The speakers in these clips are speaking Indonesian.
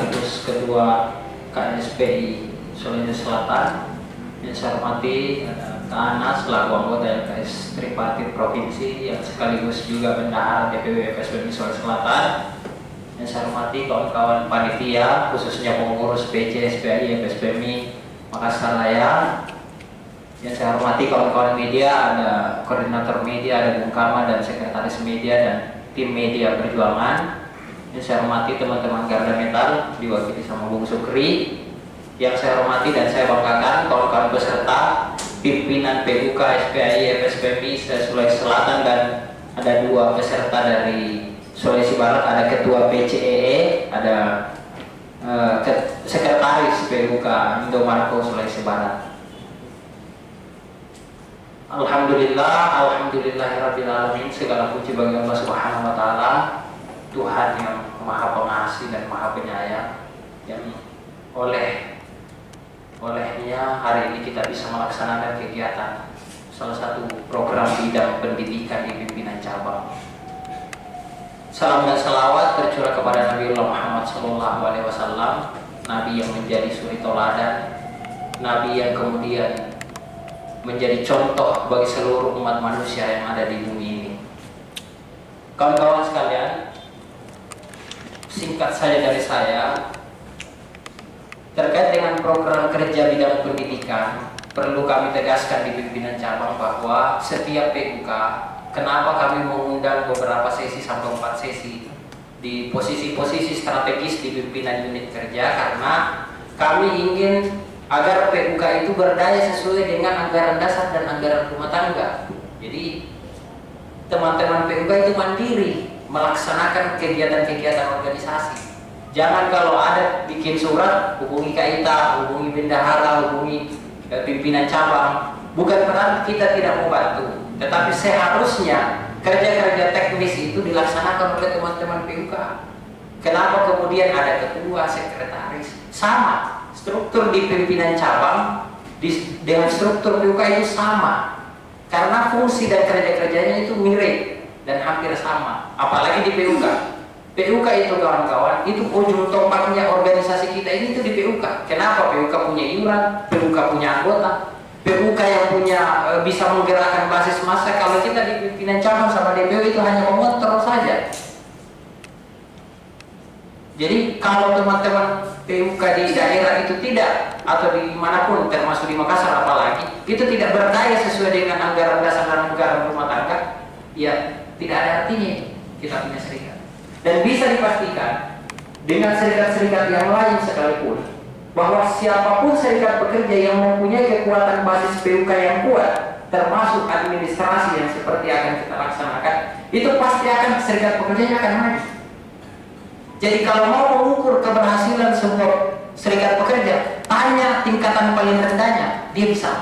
sekaligus Ketua KSPI Sulawesi Selatan. Yang saya hormati Kak Anas selaku anggota LKS Tripartit Provinsi yang sekaligus juga bendahara DPW FSPMI Sulawesi Selatan. Yang saya hormati kawan-kawan panitia khususnya pengurus PC SPI FSPMI Makassar Raya. Yang saya hormati kawan-kawan media, ada koordinator media, ada Bung Kama dan sekretaris media dan tim media perjuangan. Yang saya hormati teman-teman Garda Metal diwakili sama Bung Sukri. Yang saya hormati dan saya banggakan kawan-kawan peserta pimpinan PUK SPI FSPMI Sulawesi Selatan, dan ada 2 peserta dari Sulawesi Barat, ada Ketua PCEE, ada Sekretaris PUK Indomarko Sulawesi Barat. Alhamdulillahirabbil alamin, segala puji bagi Allah Subhanahu wa taala, Tuhan yang Maha Pengasih dan Maha Penyayang, yang olehnya hari ini kita bisa melaksanakan kegiatan salah satu program bidang pendidikan di pimpinan cabang. Salam dan salawat tercurah kepada Nabiullah Muhammad SAW, Nabi yang menjadi suri toladan, Nabi yang kemudian menjadi contoh bagi seluruh umat manusia yang ada di bumi ini. Kawan-kawan sekalian, singkat saja dari saya, terkait dengan program kerja bidang pendidikan, perlu kami tegaskan di pimpinan cabang bahwa setiap PUK, kenapa kami mengundang beberapa sesi sampai 4 sesi di posisi-posisi strategis di pimpinan unit kerja, karena kami ingin agar PUK itu berdaya sesuai dengan anggaran dasar dan anggaran rumah tangga. Jadi teman-teman PUK itu mandiri melaksanakan kegiatan-kegiatan organisasi. Jangan kalau ada bikin surat, hubungi KITA, hubungi bendahara, hubungi pimpinan cabang. Bukan berarti kita tidak mau bantu, tetapi seharusnya kerja-kerja teknis itu dilaksanakan oleh teman-teman PUK. Kenapa kemudian ada ketua, sekretaris? Sama, struktur di pimpinan cabang dengan struktur PUK itu sama. Karena fungsi dan kerja-kerjanya itu mirip dan hampir sama, apalagi di PUK. PUK itu kawan-kawan, itu ujung tombaknya organisasi kita ini itu di PUK. Kenapa? PUK punya iuran, PUK punya anggota, PUK yang punya bisa menggerakkan basis massa. Kalau kita di pimpinan cabang sama DPW itu hanya mengontrol saja. Jadi kalau teman-teman PUK di daerah itu tidak, atau di manapun termasuk di Makassar apalagi, itu tidak berdaya sesuai dengan anggaran dasar dan anggaran rumah tangga, ya tidak ada artinya kita punya serikat. Dan bisa dipastikan dengan serikat-serikat yang lain sekalipun, bahwa siapapun serikat pekerja yang mempunyai kekuatan basis PUK yang kuat, termasuk administrasi yang seperti akan kita laksanakan, itu pasti akan serikat pekerjanya akan maju. Jadi kalau mau mengukur keberhasilan sebuah serikat pekerja, tanya tingkatan paling rendahnya, dia bisa.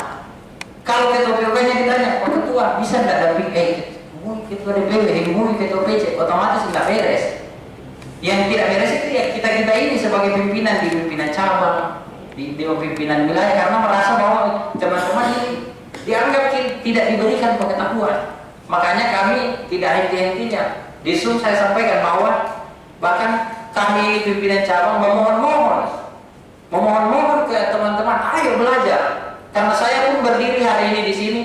Kalau ketua PUK-nya ditanya, Pak Ketua bisa tidak damping ketua DPW, ketua PC, otomatis tidak beres. Yang tidak beres itu ya kita ini sebagai pimpinan di pimpinan cabang, di pimpinan wilayah, karena merasa bahwa teman-teman ini dianggap tidak diberikan pengetahuan. Makanya kami tidak henti-hentinya. Di Zoom saya sampaikan bahwa bahkan kami pimpinan cabang memohon ke teman-teman, ayo belajar. Karena saya pun berdiri hari ini di sini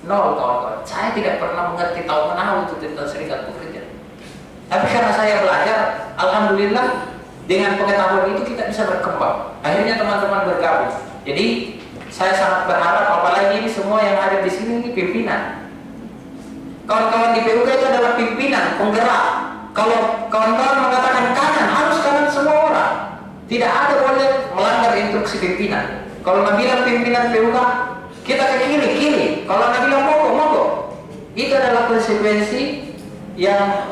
nol, kawan-kawan. Saya tidak pernah mengerti tahu menahu itu tentang serikat pekerja. Tapi karena saya belajar, alhamdulillah dengan pengetahuan itu kita bisa berkembang. Akhirnya teman-teman bergabung. Jadi saya sangat berharap, apalagi ini semua yang ada di sini ini pimpinan. Kawan-kawan di PUK itu adalah pimpinan, penggerak. Kalau kawan-kawan mengatakan kanan, harus kanan semua orang. Tidak ada boleh melanggar instruksi pimpinan. Kalau bilang pimpinan PUK, kita ke kiri. Kalau bilang mogok. Itu adalah konsekuensi yang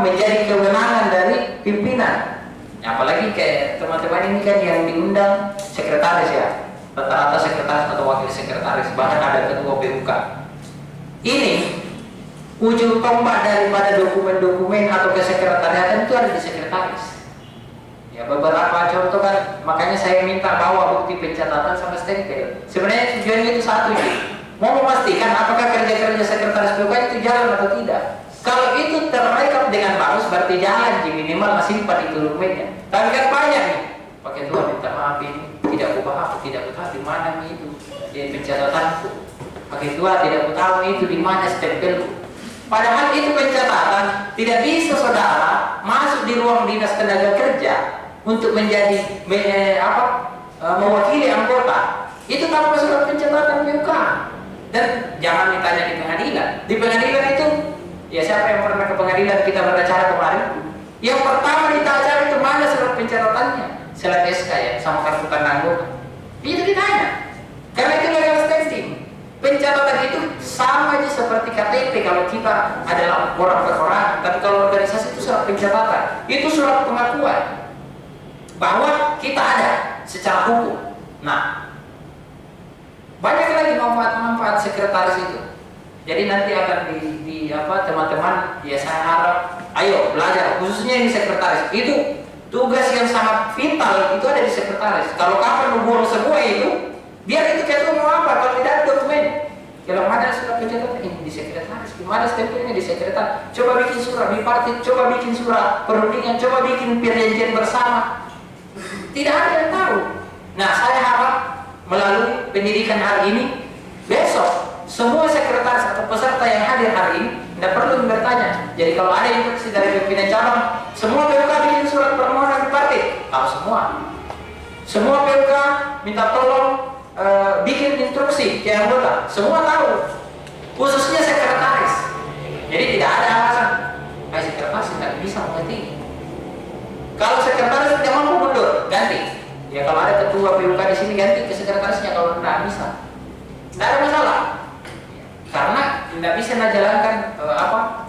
menjadi kewenangan dari pimpinan. Apalagi kayak teman-teman ini kan yang diundang sekretaris ya, rata-rata sekretaris atau wakil sekretaris, bahkan ada ketua PUK. Ini ujung tombak daripada dokumen-dokumen atau kesekretariatan itu ada di sekretaris. Ya, beberapa contoh kan, makanya saya minta bawa bukti pencatatan sama stempel. Sebenarnya tujuannya itu satu, mau memastikan apakah kerja-kerja sekretaris PUK itu jalan atau tidak. Kalau itu terrekap dengan bagus, berarti jalan, minimal masih 4 itu dokumennya. Tapi kan banyak nih, Pak Ketua minta maaf ini tidak aku paham, tidak aku tahu di mana itu di pencatatanku. Pak Ketua tidak aku tahu itu di mana stempelku. Padahal itu pencatatan, tidak bisa saudara masuk di ruang dinas tenaga kerja untuk menjadi mewakili anggota. Itu tanpa surat pencatatan PUK. Dan jangan ditanya di pengadilan. Di pengadilan itu, ya siapa yang pernah ke pengadilan kita beracara kemarin? Yang pertama kita cari itu mana surat pencatatannya, surat SK ya, sama kartu tanda anggota. Itu ditanya. Karena itu legal standing. Pencatatan itu sama aja seperti KTP kalau kita adalah orang per orang. Tapi kalau organisasi itu surat pencatatan, itu surat pengakuan bahwa kita ada secara hukum. Nah, banyak lagi manfaat-manfaat sekretaris itu. Jadi nanti akan teman-teman ya saya harap ayo belajar khususnya ini sekretaris. Itu tugas yang sangat vital itu ada di sekretaris. Kalau kapan buang semua itu, biar itu ketua mau apa kalau tidak ada dokumen. Kalau ada surat pencatatan ini di sekretaris, gimana stempelnya di sekretaris. Coba bikin surat bipartit, coba bikin surat perundingan, coba bikin perjanjian bersama. Tidak ada yang tahu. Nah, saya harap melalui pendidikan hari ini, besok semua sekretaris atau peserta yang hadir hari ini tidak perlu bertanya. Jadi kalau ada instruksi dari pimpinan cabang, semua PUK bikin surat permohonan bipartit, tahu semua. Semua PUK minta tolong bikin instruksi ke anggota, semua tahu. Khususnya sekretaris. Jadi tidak ada alasan, sekretaris tidak bisa mengerti. Kalau sekretaris tidak mampu mundur, ganti. Ya kalau ada ketua PUK di sini ganti ke sekretarisnya kalau tidak bisa. Tidak ada masalah. Karena tidak bisa menjalankan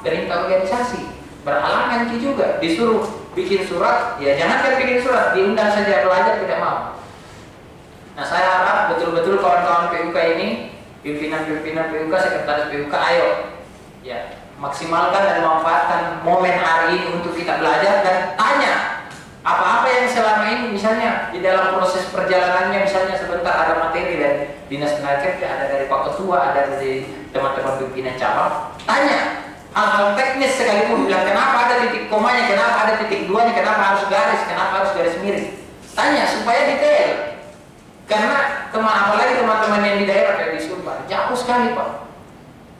perintah organisasi. Berhalangan juga disuruh bikin surat, ya jangankan bikin surat, diundang saja pelajar tidak mau. Nah, saya harap betul-betul kawan-kawan PUK ini, pimpinan-pimpinan PUK, sekretaris PUK, ayo ya maksimalkan dan manfaatkan momen hari ini untuk kita belajar dan tanya apa-apa yang selama ini misalnya di dalam proses perjalanannya, misalnya sebentar ada materi dari dinas tenaga kerja, ada dari Pak Ketua, ada dari teman-teman pimpinan cabang, tanya hal-hal teknis sekalipun, bilang kenapa ada titik komanya, kenapa ada titik duanya, kenapa harus garis, kenapa harus garis miring, tanya supaya detail. Karena apalagi teman-teman yang di daerah kayak di Sumbar jauh sekali Pak.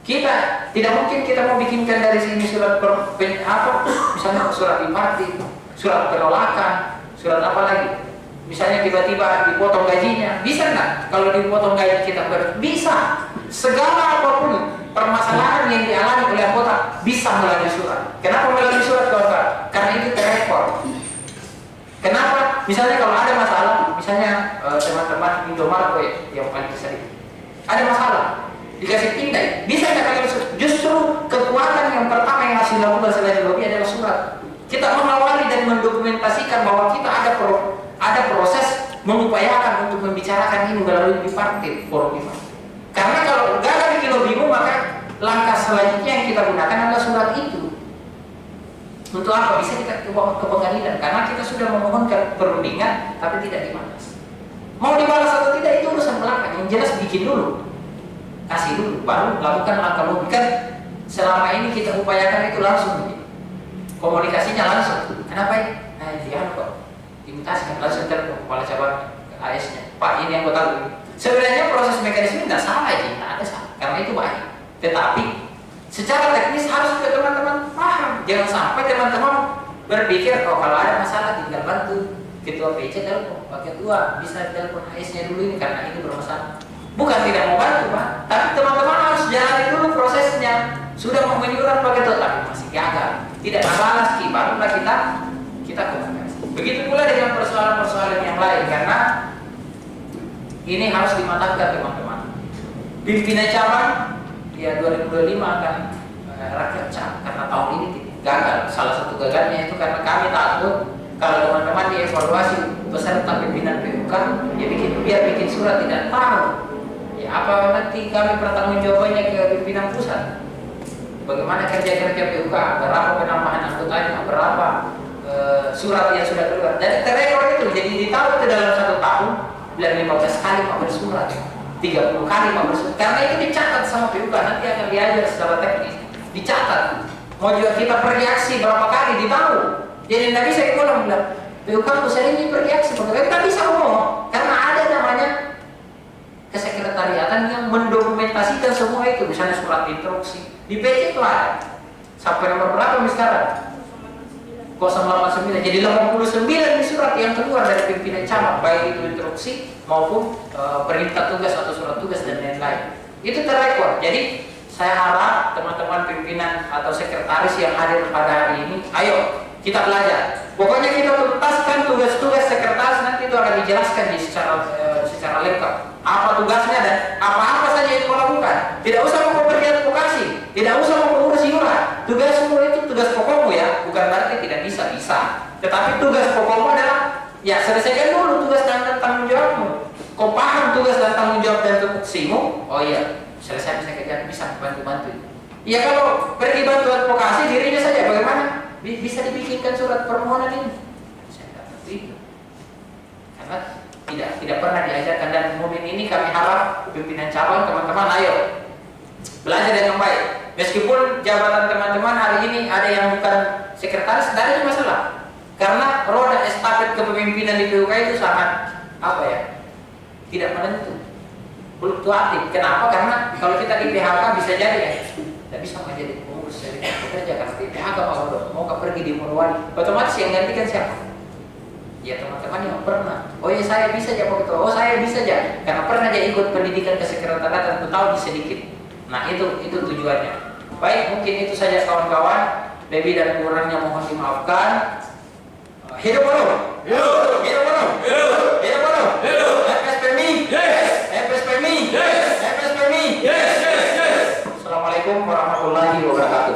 Kita tidak mungkin kita mau bikinkan dari sini surat misalnya surat bipartit, surat penolakan, surat apa lagi? Misalnya tiba-tiba dipotong gajinya, bisa nggak? Kalau dipotong gaji kita bisa. Segala apapun permasalahan yang dialami oleh anggota bisa melalui surat. Kenapa melalui surat kawan-kawan? Karena itu terekor. Kenapa? Misalnya kalau ada masalah, misalnya teman-teman Indomaret yang paling besar ada masalah, dikasih pindai, bisa nggak kalian justru kekuatan yang pertama yang harus dilakukan selain lobby adalah surat. Kita mengawali dan mendokumentasikan bahwa kita ada proses mengupayakan untuk membicarakan ini melalui bipartit, forum bipartit. Karena kalau gagal bikin lobbymu, maka langkah selanjutnya yang kita gunakan adalah surat itu. Untuk apa? Bisa kita ke pengadilan karena kita sudah memohonkan perundingan tapi tidak dibalas. Mau dibalas atau tidak itu urusan belakang. Yang jelas bikin dulu, kasih dulu, baru lakukan langkah lobby. Kan selama ini kita upayakan itu langsung, komunikasinya langsung. Kenapa ya? Dia kok imitasi langsung telepon kepala cabang AS-nya. Pak ini yang gue tahu. Sebenarnya proses mekanisme tidak salah ya, tidak ada salah. Karena itu baik. Tetapi secara teknis harus juga teman-teman paham. Jangan sampai teman-teman berpikir kalau ada masalah tinggal bantu ketua PC telepon, Pak Ketua bisa telepon AS-nya dulu ini karena ini bermasalah. Bukan tidak mau bantu Pak, tapi teman-teman harus jalani dulu prosesnya. Sudah mau menyurat Pak Ketua tapi masih gagal, tidak balas barulah kita komunikasi. Begitu pula dengan persoalan-persoalan yang lain karena ini harus dimatangkan teman-teman. Pimpinan cabang ya 2025 akan rakyat cap karena tahun ini gagal. Salah satu gagalnya itu karena kami takut kalau teman-teman dievaluasi peserta pimpinan PUK ya biar bikin surat tidak tahu ya apa nanti kami pertanggungjawabannya ke pimpinan pusat, bagaimana kerja-kerja PUK, berapa penambahan anggotanya, berapa surat yang sudah keluar dan terekor itu jadi ditahu itu dalam 1 tahun dan 15 kali Pak bersurat, 30 kali Pak bersurat, karena itu dicatat sama PUK, nanti akan diajar secara teknis, dicatat. Mau juga kita bereaksi berapa kali ditahu. Jadi tidak bisa diulang bilang, PUK sering bereaksi, kita bisa ngomong karena ada namanya kesekretariatan yang mendokumentasikan semua itu, misalnya surat instruksi di PC itu ada sampai nomor berapa sekarang? 089, jadi 89 di surat yang keluar dari pimpinan cabang, baik itu instruksi maupun perintah tugas atau surat tugas dan lain-lain. Itu terrekord. Jadi saya harap teman-teman pimpinan atau sekretaris yang hadir pada hari ini, ayo kita belajar. Pokoknya kita tuntaskan tugas-tugas sekretaris, nanti itu akan dijelaskan di secara lengkap. Apa tugasnya dan apa-apa saja yang kau lakukan. Tidak usah mau pergi advokasi, tidak usah mau mengurus iuran. Tugasmu itu tugas pokokmu ya, bukan berarti tidak bisa. Tetapi tugas pokokmu adalah ya selesaikan dulu tugas dan tanggung jawabmu. Kau paham tugas dan tanggung jawab dan tupoksimu? Oh iya, selesai bisa kerjaan, bisa bantu-bantu. Ya kalau pergi bantu advokasi dirinya saja bagaimana? Bisa dibikinkan surat permohonan ini. Saya tidak ngerti itu. Karena tidak pernah diajarkan, dan mungkin ini kami harap pimpinan cabang teman-teman ayo belajar dengan baik. Meskipun jabatan teman-teman hari ini ada yang bukan sekretaris, tidak ada masalah. Karena roda estafet kepemimpinan di PUK itu sangat tidak menentu, fluktuatif. Kenapa? Karena kalau kita di PHK bisa jadi tidak bisa menjadi pengurus dari pekerja karena di PHK mau pergi di Morowali, otomatis yang gantikan siapa? Ya teman-teman yang pernah. Oh ya saya bisa aja waktu. Oh saya bisa aja karena pernah aja ikut pendidikan kesekretariatan, tahu sedikit. Nah itu tujuannya. Baik, mungkin itu saja kawan-kawan. Lebih dan kurangnya mohon dimaafkan. Hidup Baro. Hidup Baro. Hidup Baro. FSPMI. Yes. FSPMI. Yes. FSPMI. Yes. Assalamualaikum warahmatullahi wabarakatuh.